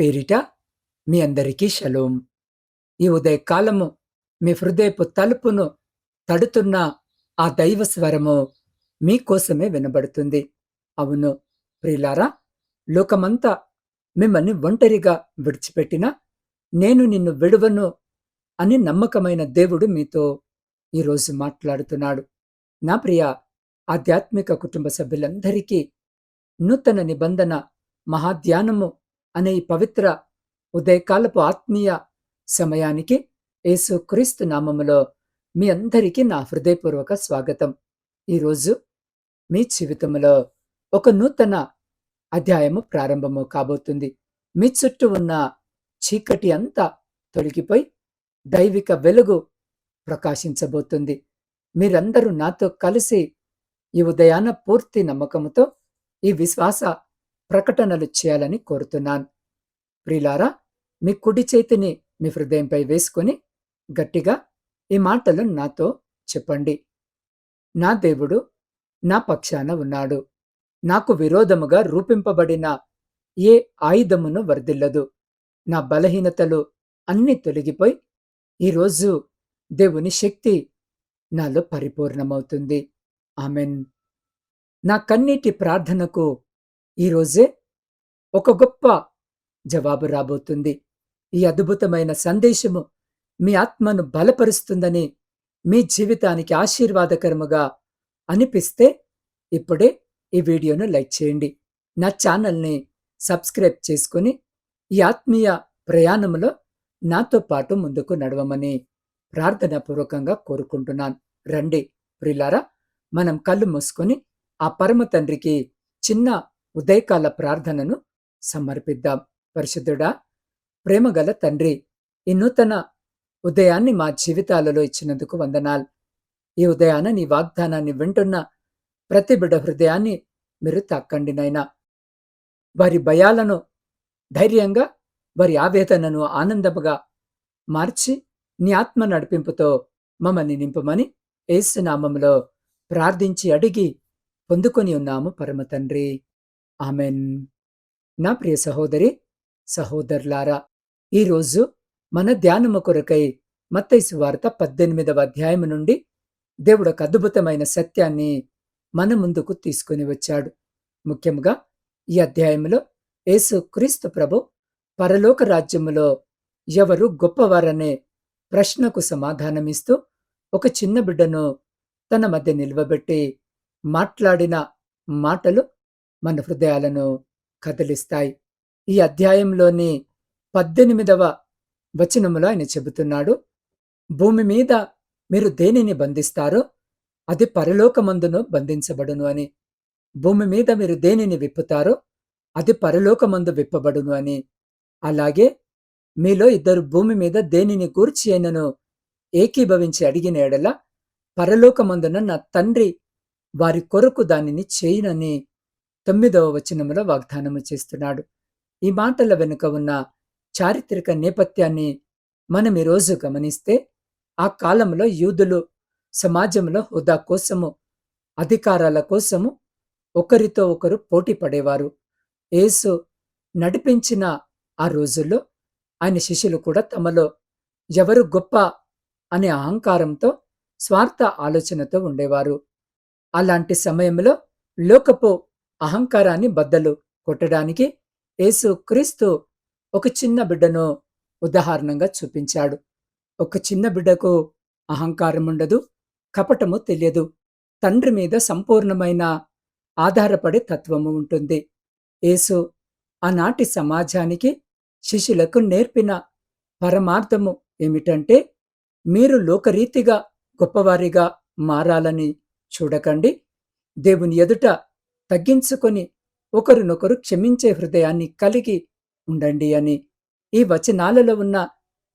పేరిట మీ అందరికీ షలోం. ఈ ఉదయకాలము మీ హృదయపు తలుపును తడుతున్న ఆ దైవ స్వరము మీకోసమే వినబడుతుంది. అవును ప్రియులారా, లోకమంతా మిమ్మల్ని ఒంటరిగా విడిచిపెట్టినా నేను నిన్ను విడువను అని నమ్మకమైన దేవుడు మీతో ఈరోజు మాట్లాడుతున్నాడు. నా ప్రియ ఆధ్యాత్మిక కుటుంబ సభ్యులందరికీ నూతన నిబంధన మహాధ్యానము అనే ఈ పవిత్ర ఉదయకాలపు ఆత్మీయ సమయానికి యేసుక్రీస్తు నామములో మీ అందరికీ నా హృదయపూర్వక స్వాగతం. ఈరోజు మీ జీవితంలో ఒక నూతన అధ్యాయము ప్రారంభము కాబోతుంది. మీ చుట్టూ ఉన్న చీకటి అంతా తొలగిపోయి దైవిక వెలుగు ప్రకాశించబోతుంది. మీరందరూ నాతో కలిసి ఈ ఉదయాన పూర్తి నమ్మకముతో ఈ విశ్వాస ప్రకటనలు చేయాలని కోరుతున్నాను. ప్రియులారా, మీ కుడి చేతిని మీ హృదయంపై వేసుకొని గట్టిగా ఈ మాటలు నాతో చెప్పండి. నా దేవుడు నా పక్షాన ఉన్నాడు. నాకు విరోధముగా రూపింపబడిన ఏ ఆయుధమును వర్ధిల్లదు. నా బలహీనతలు అన్నీ తొలగిపోయి ఈరోజు దేవుని శక్తి నాలో పరిపూర్ణమవుతుంది. ఆమెన్. నా కన్నీటి ప్రార్థనకు ఈరోజే ఒక గొప్ప జవాబు రాబోతుంది. ఈ అద్భుతమైన సందేశము మీ ఆత్మను బలపరుస్తుందని, మీ జీవితానికి ఆశీర్వాదకరముగా అనిపిస్తే ఇప్పుడే ఈ వీడియోను లైక్ చేయండి. నా ఛానల్ని సబ్స్క్రైబ్ చేసుకుని ఈ ఆత్మీయ ప్రయాణంలో నాతో పాటు ముందుకు నడవమని ప్రార్థనాపూర్వకంగా కోరుకుంటున్నాను. రండి ప్రియులారా, మనం కళ్ళు మూసుకొని ఆ పరమ తండ్రికి చిన్న ఉదయకాల ప్రార్థనను సమర్పిద్దాం. పరిశుద్ధుడా, ప్రేమగల తండ్రి, ఈ నూతన ఉదయాన్ని మా జీవితాలలో ఇచ్చినందుకు వందనాలు. ఈ ఉదయాన నీ వాగ్దానాన్ని వింటున్న ప్రతి బిడ్డ హృదయాన్ని మీరు తాకండి నైనా. వారి భయాలను ధైర్యంగా, వారి ఆవేదనను ఆనందముగా మార్చి నీ ఆత్మ నడిపింపుతో మమ్మల్ని నింపమని యేసు నామములో ప్రార్థించి అడిగి పొందుకొని ఉన్నాము పరమ తండ్రి. ఆమెన్. నా ప్రియ సహోదరి సహోదరులారా, ఈరోజు మన ధ్యానము కొరకై మత్తయి సువార్త 18వ అధ్యాయము నుండి దేవుడు ఒక అద్భుతమైన సత్యాన్ని మన ముందుకు తీసుకుని వచ్చాడు. ముఖ్యంగా ఈ అధ్యాయంలో యేసుక్రీస్తు ప్రభు పరలోక రాజ్యములో ఎవరు గొప్పవారనే ప్రశ్నకు సమాధానమిస్తూ ఒక చిన్న బిడ్డను తన మధ్య నిల్వబెట్టి మాట్లాడిన మాటలు మన హృదయాలను కదిలిస్తాయి. ఈ అధ్యాయంలోని 18వ వచనములో ఆయన చెబుతున్నాడు, భూమి మీద మీరు దేనిని బంధిస్తారో అది పరలోకమందును బంధించబడును అని. భూమి మీద మీరు దేనిని విప్పుతారో అది పరలోకమందు విప్పబడును అని. అలాగే మీలో ఇద్దరు భూమి మీద దేనిని గూర్చి అయినను ఏకీభవించి అడిగిన ఎడల పరలోకమందున నా తండ్రి వారి కొరకు దానిని చేయునని 9వ వచనములో వాగ్దానము చేస్తున్నాడు. ఈ మాటల వెనుక ఉన్న చారిత్రక నేపథ్యాన్ని మనం ఈరోజు గమనిస్తే, ఆ కాలంలో యూదులు సమాజంలో హోదా కోసము, అధికారాల కోసము ఒకరితో ఒకరు పోటీ పడేవారు. యేసు నడిపించిన ఆ రోజుల్లో ఆయన శిష్యులు కూడా తమలో ఎవరు గొప్ప అనే అహంకారంతో, స్వార్థ ఆలోచనతో ఉండేవారు. అలాంటి సమయంలో లోకపు అహంకారాన్ని బద్దలు కొట్టడానికి యేసుక్రీస్తు ఒక చిన్న బిడ్డను ఉదాహరణంగా చూపించాడు. ఒక చిన్న బిడ్డకు అహంకారం ఉండదు, కపటము తెలియదు. తండ్రి మీద సంపూర్ణమైన ఆధారపడే తత్వము ఉంటుంది. యేసు ఆనాటి సమాజానికి, శిష్యులకు నేర్పిన పరమార్థము ఏమిటంటే, మీరు లోకరీతిగా గొప్పవారిగా మారాలని చూడకండి, దేవుని ఎదుట తగ్గించుకొని ఒకరినొకరు క్షమించే హృదయాన్ని కలిగి ఉండండి అని. ఈ వచనాలలో ఉన్న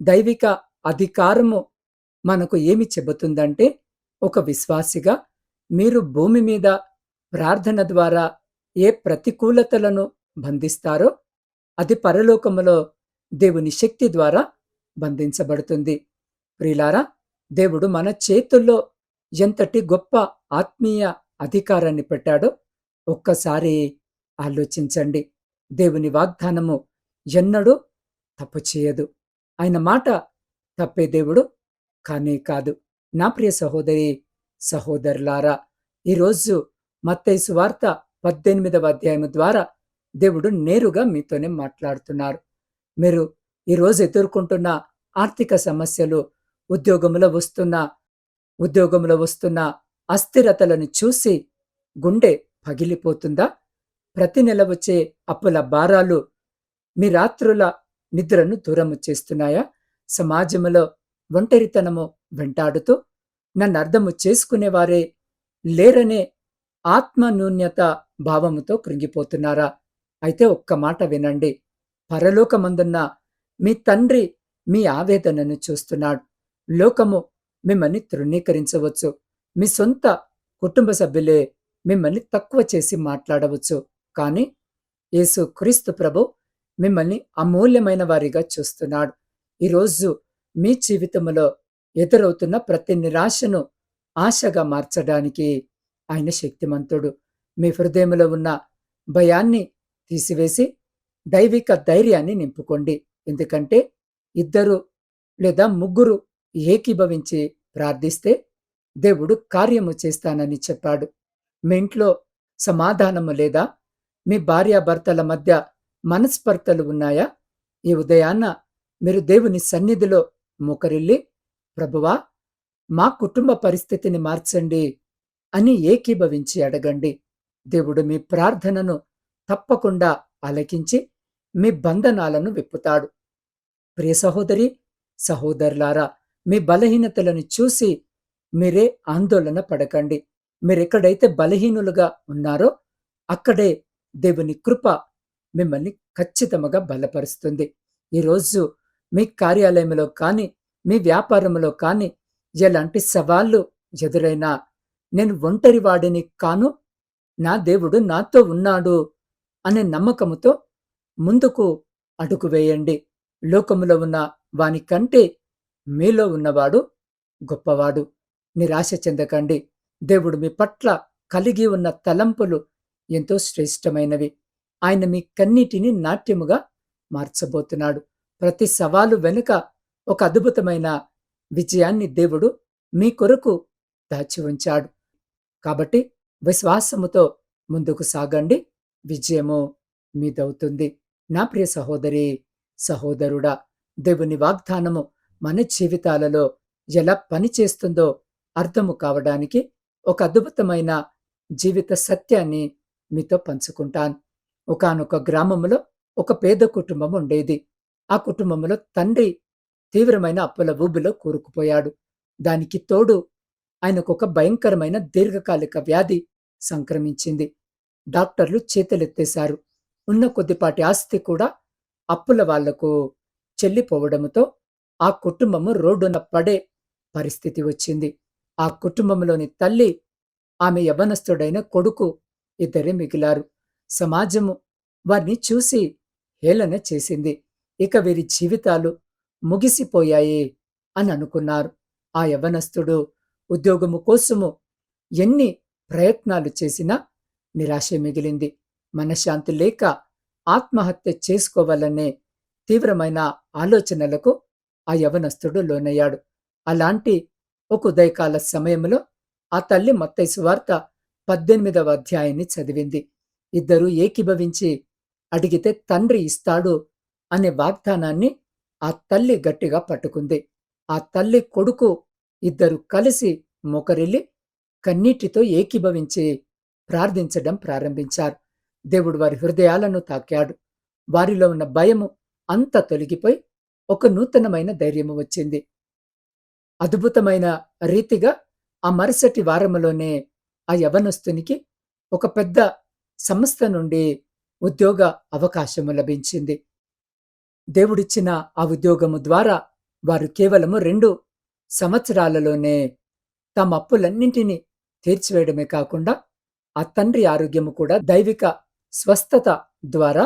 దైవిక అధికారము మనకు ఏమి చెబుతుందంటే, ఒక విశ్వాసిగా మీరు భూమి మీద ప్రార్థన ద్వారా ఏ ప్రతికూలతలను బంధిస్తారో అది పరలోకములో దేవుని శక్తి ద్వారా బంధించబడుతుంది. ప్రియులారా, దేవుడు మన చేతుల్లో ఎంతటి గొప్ప ఆత్మీయ అధికారాన్ని పెట్టాడో ఒక్కసారి ఆలోచించండి. దేవుని వాగ్దానము ఎన్నడూ తప్పు చేయదు. ఆయన మాట తప్పే దేవుడు కానే కాదు. నా ప్రియ సహోదరి, సహోదరులారా, ఈరోజు మత్తయి సువార్త 18వ అధ్యాయము ద్వారా దేవుడు నేరుగా మీతోనే మాట్లాడుతున్నారు. మీరు ఈరోజు ఎదుర్కొంటున్న ఆర్థిక సమస్యలు, ఉద్యోగంలో వస్తున్న ఉద్యోగంలో వస్తున్న అస్థిరతలను చూసి గుండె పగిలిపోతుందా? ప్రతి నెల వచ్చే అప్పుల భారాలు మీ రాత్రుల నిద్రను దూరము చేస్తున్నాయా? సమాజములో ఒంటరితనము వెంటాడుతూ నన్నర్థము చేసుకునేవారే లేరనే ఆత్మన్యూన్యత భావముతో కృంగిపోతున్నారా? అయితే ఒక్క మాట వినండి. పరలోకమందున్న మీ తండ్రి మీ ఆవేదనను చూస్తున్నాడు. లోకము మిమ్మల్ని తృణీకరించవచ్చు. మీ సొంత కుటుంబ సభ్యులే మిమ్మల్ని తక్కువ చేసి మాట్లాడవచ్చు. కానీ యేసు క్రీస్తు ప్రభు మిమ్మల్ని అమూల్యమైన వారిగా చూస్తున్నాడు. ఈరోజు మీ జీవితంలో ఎదురవుతున్న ప్రతి నిరాశను ఆశగా మార్చడానికి ఆయన శక్తిమంతుడు. మీ హృదయంలో ఉన్న భయాన్ని తీసివేసి దైవిక ధైర్యాన్ని నింపుకోండి. ఎందుకంటే ఇద్దరు లేదా ముగ్గురు ఏకీభవించి ప్రార్థిస్తే దేవుడు కార్యము చేస్తానని చెప్పాడు. మీ ఇంట్లో సమాధానము లేదా? మీ భార్యాభర్తల మధ్య మనస్పర్ధలు ఉన్నాయా? ఈ ఉదయాన్న మీరు దేవుని సన్నిధిలో మోకరిల్లి, ప్రభువా, మా కుటుంబ పరిస్థితిని మార్చండి అని ఏకీభవించి అడగండి. దేవుడు మీ ప్రార్థనను తప్పకుండా ఆలకించి మీ బంధనాలను విప్పుతాడు. ప్రియ సహోదరి, సహోదరులారా, మీ బలహీనతలను చూసి మీరే ఆందోళన పడకండి. మీరెక్కడైతే బలహీనులుగా ఉన్నారో అక్కడే దేవుని కృప మిమ్మల్ని ఖచ్చితంగా బలపరుస్తుంది. ఈరోజు మీ కార్యాలయంలో కానీ, మీ వ్యాపారంలో కానీ ఎలాంటి సవాళ్లు ఎదురైనా నేను ఒంటరి వాడిని కాను, నా దేవుడు నాతో ఉన్నాడు అనే నమ్మకముతో ముందుకు అడుగు వేయండి. లోకములో ఉన్న వాని కంటే మీలో ఉన్నవాడు గొప్పవాడు. నిరాశ చెందకండి. దేవుడు మీ పట్ల కలిగి ఉన్న తలంపులు ఎంతో శ్రేష్టమైనవి. ఆయన మీ కన్నీటిని నాట్యముగా మార్చబోతున్నాడు. ప్రతి సవాలు వెనుక ఒక అద్భుతమైన విజయాన్ని దేవుడు మీ కొరకు దాచి ఉంచాడు. కాబట్టి విశ్వాసముతో ముందుకు సాగండి. విజయము మీదవుతుంది. నా ప్రియ సహోదరి, సహోదరుడా, దేవుని వాగ్దానము మన జీవితాలలో ఎలా పనిచేస్తుందో అర్థము కావడానికి ఒక అద్భుతమైన జీవిత సత్యాన్ని మీతో పంచుకుంటాను. ఒకానొక గ్రామంలో ఒక పేద కుటుంబం ఉండేది. ఆ కుటుంబంలో తండ్రి తీవ్రమైన అప్పుల ఊబిలో కూరుకుపోయాడు. దానికి తోడు ఆయనకొక భయంకరమైన దీర్ఘకాలిక వ్యాధి సంక్రమించింది. డాక్టర్లు చేతులెత్తేశారు. ఉన్న కొద్దిపాటి ఆస్తి కూడా అప్పుల వాళ్లకు చెల్లిపోవడంతో ఆ కుటుంబము రోడ్డున పడే పరిస్థితి వచ్చింది. ఆ కుటుంబంలోని తల్లి, ఆమె యవ్వనస్తుడైన కొడుకు ఇద్దరే మిగిలారు. సమాజము వారిని చూసి హేళన చేసింది. ఇక వీరి జీవితాలు ముగిసిపోయాయి అని అనుకున్నారు. ఆ యవ్వనస్తుడు ఉద్యోగము కోసము ఎన్ని ప్రయత్నాలు చేసినా నిరాశ మిగిలింది. మనశ్శాంతి లేక ఆత్మహత్య చేసుకోవాలనే తీవ్రమైన ఆలోచనలకు ఆ యవనస్తుడు లోనయ్యాడు. అలాంటి ఒక ఉదయకాల సమయంలో ఆ తల్లి మత్తయి సువార్త 18వ అధ్యాయాన్ని చదివింది. ఇద్దరూ ఏకీభవించి అడిగితే తండ్రి ఇస్తాడు అనే వాగ్దానాన్ని ఆ తల్లి గట్టిగా పట్టుకుంది. ఆ తల్లి కొడుకు ఇద్దరు కలిసి మోకరిల్లి కన్నీటితో ఏకీభవించి ప్రార్థించడం ప్రారంభించారు. దేవుడు వారి హృదయాలను తాకాడు. వారిలో ఉన్న భయము అంతా తొలగిపోయి ఒక నూతనమైన ధైర్యము వచ్చింది. అద్భుతమైన రీతిగా ఆ మరుసటి వారములోనే ఆ యవనస్తునికి ఒక పెద్ద సంస్థ నుండి ఉద్యోగ అవకాశము లభించింది. దేవుడిచ్చిన ఆ ఉద్యోగము ద్వారా వారు కేవలము 2 సంవత్సరాలలోనే తమ అప్పులన్నింటినీ తీర్చివేయడమే కాకుండా ఆ తండ్రి ఆరోగ్యము కూడా దైవిక స్వస్థత ద్వారా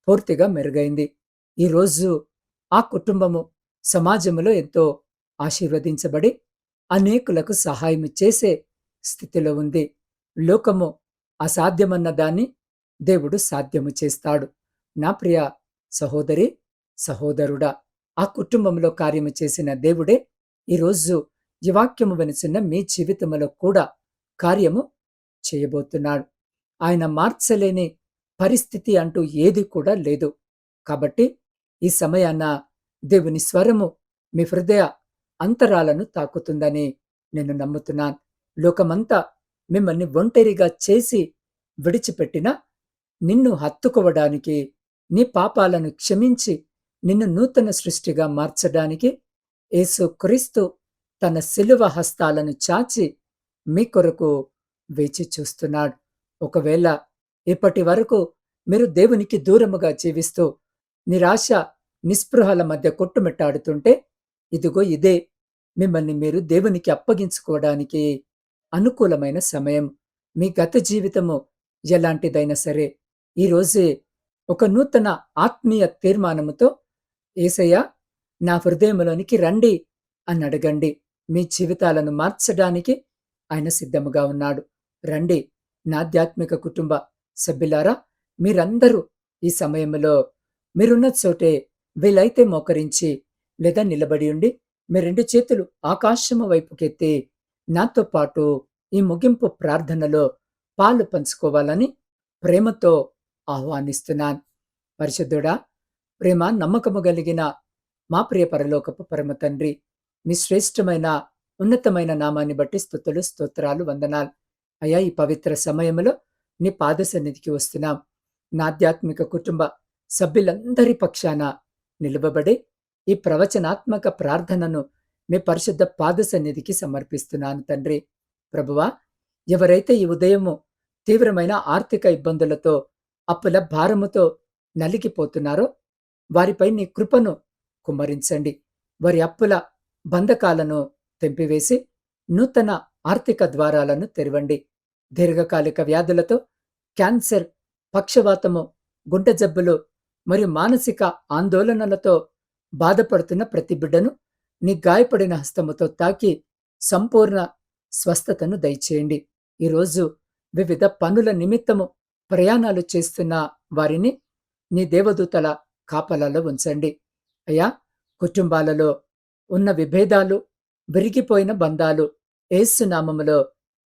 పూర్తిగా మెరుగైంది. ఈరోజు ఆ కుటుంబము సమాజంలో ఎంతో ఆశీర్వదించబడి అనేకులకు సహాయం చేసే స్థితిలో ఉంది. లోకము అసాధ్యమన్న దాన్ని దేవుడు సాధ్యము చేస్తాడు. నా ప్రియ సహోదరి, సహోదరుడా, ఆ కుటుంబంలో కార్యము చేసిన దేవుడే ఈరోజు ఈ వాక్యము వినిచిన మీ జీవితంలో కూడా కార్యము చేయబోతున్నాడు. ఆయన మార్చలేని పరిస్థితి అంటూ ఏది కూడా లేదు. కాబట్టి ఈ సమయాన దేవుని స్వరము మీ హృదయ అంతరాలను తాకుతుందని నేను నమ్ముతున్నాను. లోకమంతా మిమ్మల్ని ఒంటరిగా చేసి విడిచిపెట్టినా నిన్ను హత్తుకోవడానికి, నీ పాపాలను క్షమించి నిన్ను నూతన సృష్టిగా మార్చడానికి యేసుక్రీస్తు తన శిలువ హస్తాలను చాచి మీ కొరకు వేచి చూస్తున్నాడు. ఒకవేళ ఇప్పటి వరకు మీరు దేవునికి దూరముగా జీవిస్తూ నిరాశ, నిస్పృహల మధ్య కొట్టుమిట్టాడుతుంటే ఇదిగో ఇదే మిమ్మల్ని మీరు దేవునికి అప్పగించుకోవడానికి అనుకూలమైన సమయం. మీ గత జీవితము ఎలాంటిదైనా సరే ఈ రోజే ఒక నూతన ఆత్మీయ తీర్మానముతో యేసయ్యా నా హృదయంలోనికి రండి అని అడగండి. మీ జీవితాలను మార్చడానికి ఆయన సిద్ధముగా ఉన్నాడు. రండి నా ఆధ్యాత్మిక కుటుంబ సభ్యులారా, మీరందరూ ఈ సమయంలో మీరున్న చోటే వీలైతే మోకరించి లేదా నిలబడి ఉండి మీ 2 చేతులు ఆకాశము వైపుకెత్తి నాతో పాటు ఈ ముగింపు ప్రార్థనలో పాలు పంచుకోవాలని ప్రేమతో ఆహ్వానిస్తున్నాను. పరిశుద్ధుడా, ప్రేమ నమ్మకము కలిగిన మా ప్రియ పరలోకపు పరమ తండ్రి, మీ శ్రేష్టమైన ఉన్నతమైన నామాన్ని బట్టి స్తుతులు, స్తోత్రాలు, వందనాలు. అయ్యా, ఈ పవిత్ర సమయంలో నీ పాద సన్నిధికి వస్తున్నాం. నా ఆధ్యాత్మిక కుటుంబ సభ్యులందరి పక్షాన నిలువబడి ఈ ప్రవచనాత్మక ప్రార్థనను మీ పరిశుద్ధ పాద సన్నిధికి సమర్పిస్తున్నాను తండ్రి. ప్రభువా, ఎవరైతే ఈ ఉదయము తీవ్రమైన ఆర్థిక ఇబ్బందులతో, అప్పుల భారముతో నలిగిపోతున్నారో వారిపై నీ కృపను కుమ్మరించండి. వారి అప్పుల బంధకాలను తెంపివేసి నూతన ఆర్థిక ద్వారాలను తెరవండి. దీర్ఘకాలిక వ్యాధులతో, క్యాన్సర్, పక్షవాతము, గుండె జబ్బులు మరియు మానసిక ఆందోళనలతో బాధపడుతున్న ప్రతి బిడ్డను నీ గాయపడిన హస్తముతో తాకి సంపూర్ణ స్వస్థతను దయచేయండి. ఈరోజు వివిధ పనుల నిమిత్తము ప్రయాణాలు చేస్తున్న వారిని నీ దేవదూతల కాపలాలో ఉంచండి. అయ్యా, కుటుంబాలలో ఉన్న విభేదాలు, విరిగిపోయిన బంధాలు యేసు నామములో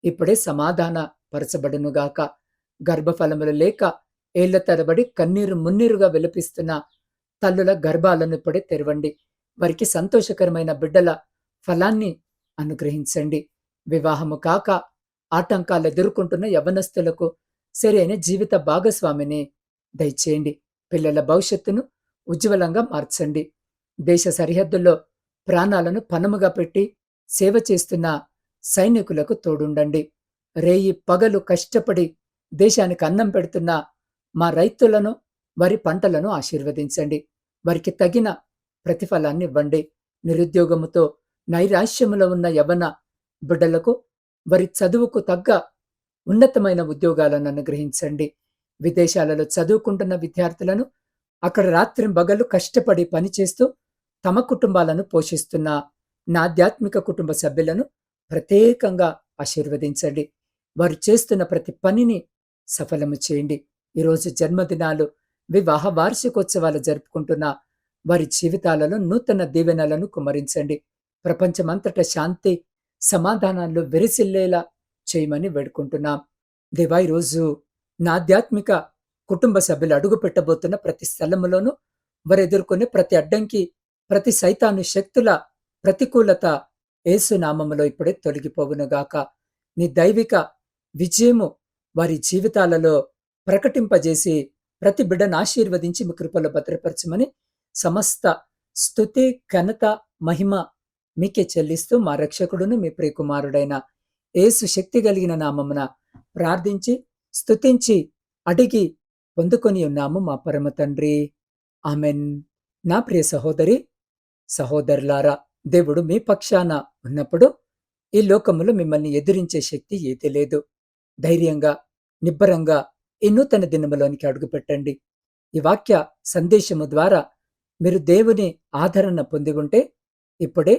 ఇప్పుడే సమాధాన పరచబడునుగాక. గర్భఫలములు లేక ఏళ్ల తరబడి కన్నీరు మున్నీరుగా విలపిస్తున్న తల్లుల గర్భాలను ఇప్పుడే తెరవండి. వారికి సంతోషకరమైన బిడ్డల ఫలాన్ని అనుగ్రహించండి. వివాహము కాక ఆటంకాలు ఎదుర్కొంటున్న యవ్వనస్తులకు సరైన జీవిత భాగస్వామిని దయచేయండి. పిల్లల భవిష్యత్తును ఉజ్వలంగా మార్చండి. దేశ సరిహద్దుల్లో ప్రాణాలను పణముగా పెట్టి సేవ చేస్తున్న సైనికులకు తోడుండండి. రేయి పగలు కష్టపడి దేశానికి అన్నం పెడుతున్న మా రైతులను, వారి పంటలను ఆశీర్వదించండి. వారికి తగిన ప్రతిఫలాన్ని ఇవ్వండి. నిరుద్యోగముతో నైరాశ్యములో ఉన్న యవ్వన బిడ్డలకు వారి చదువుకు తగ్గ ఉన్నతమైన ఉద్యోగాలను అనుగ్రహించండి. విదేశాలలో చదువుకుంటున్న విద్యార్థులను, అక్కడ రాత్రింబగళ్ళు కష్టపడి పనిచేస్తూ తమ కుటుంబాలను పోషిస్తున్న నా ఆధ్యాత్మిక కుటుంబ సభ్యులను ప్రత్యేకంగా ఆశీర్వదించండి. వారు చేస్తున్న ప్రతి పనిని సఫలము చేయండి. ఈరోజు జన్మదినాలు, వివాహ వార్షికోత్సవాలు జరుపుకుంటున్న వారి జీవితాలలో నూతన దీవెనలను కుమ్మరించండి. ప్రపంచమంతటా శాంతి, సమాధానాల్లో వెరిసిల్లేలా చేయమని వేడుకుంటున్నాం. దేవా, ఈరోజు నా ఆధ్యాత్మిక కుటుంబ సభ్యులు అడుగు పెట్టబోతున్న ప్రతి స్థలములోనూ వారు ఎదుర్కొనే ప్రతి అడ్డంకి, ప్రతి సైతాను శక్తుల ప్రతికూలత యేసు నామములో ఇప్పుడే తొలగిపోవునుగాక. నీ దైవిక విజయము వారి జీవితాలలో ప్రకటింపజేసి ప్రతి బిడ్డను ఆశీర్వదించి మీ కృపలో భద్రపరచమని సమస్త స్తుతి, ఘనత, మహిమ మీకే చెల్లిస్తూ మా రక్షకుడును మీ ప్రియకుమారుడైన యేసు శక్తి కలిగిన నామమున ప్రార్థించి స్తుతించి అడిగి పొందుకొని ఉన్నాము మా పరమ తండ్రి. ఆమెన్. నా ప్రియ సహోదరి, సహోదరులారా, దేవుడు మీ పక్షాన ఉన్నప్పుడు ఈ లోకములో మిమ్మల్ని ఎదిరించే శక్తి ఏదీ లేదు. ధైర్యంగా, నిబ్బరంగా ఈ నూతన దినములోనికి అడుగుపెట్టండి. ఈ వాక్య సందేశము ద్వారా మీరు దేవుని ఆదరణ పొంది ఉంటే ఇప్పుడే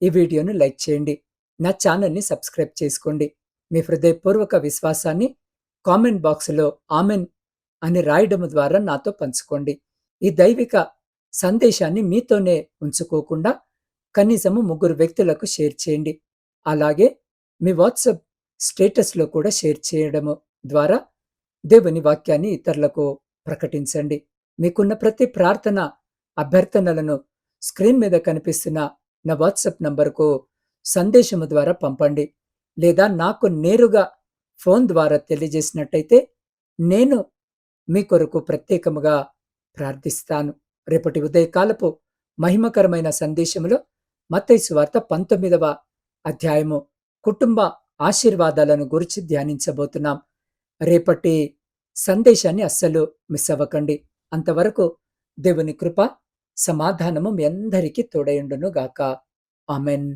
ఈ వీడియోను లైక్ చేయండి. నా ఛానల్ని సబ్స్క్రైబ్ చేసుకోండి. మీ హృదయపూర్వక విశ్వాసాన్ని కామెంట్ బాక్స్లో ఆమెన్ అని రాయడం ద్వారా నాతో పంచుకోండి. ఈ దైవిక సందేశాన్ని మీతోనే ఉంచుకోకుండా కనీసము 3 వ్యక్తులకు షేర్ చేయండి. అలాగే మీ వాట్సాప్ స్టేటస్‌లో కూడా షేర్ చేయడము ద్వారా దేవుని వాక్యాన్ని ఇతరులకు ప్రకటించండి. మీకున్న ప్రతి ప్రార్థన, అభ్యర్థనలను స్క్రీన్ మీద కనిపిస్తున్న నా వాట్సాప్ నంబరుకు సందేశము ద్వారా పంపండి. లేదా నాకు నేరుగా ఫోన్ ద్వారా తెలియజేసినట్టయితే నేను మీ కొరకు ప్రత్యేకముగా ప్రార్థిస్తాను. రేపటి ఉదయకాలపు మహిమకరమైన సందేశములో మత్తయి సువార్త 19వ అధ్యాయము కుటుంబ ఆశీర్వాదాలను గురించి ధ్యానించబోతున్నాం. రేపటి సందేశాన్ని అస్సలు మిస్ అవ్వకండి. అంతవరకు దేవుని కృప, సమాధానము మీ అందరికీ తోడయుండును గాక. ఆమెన్.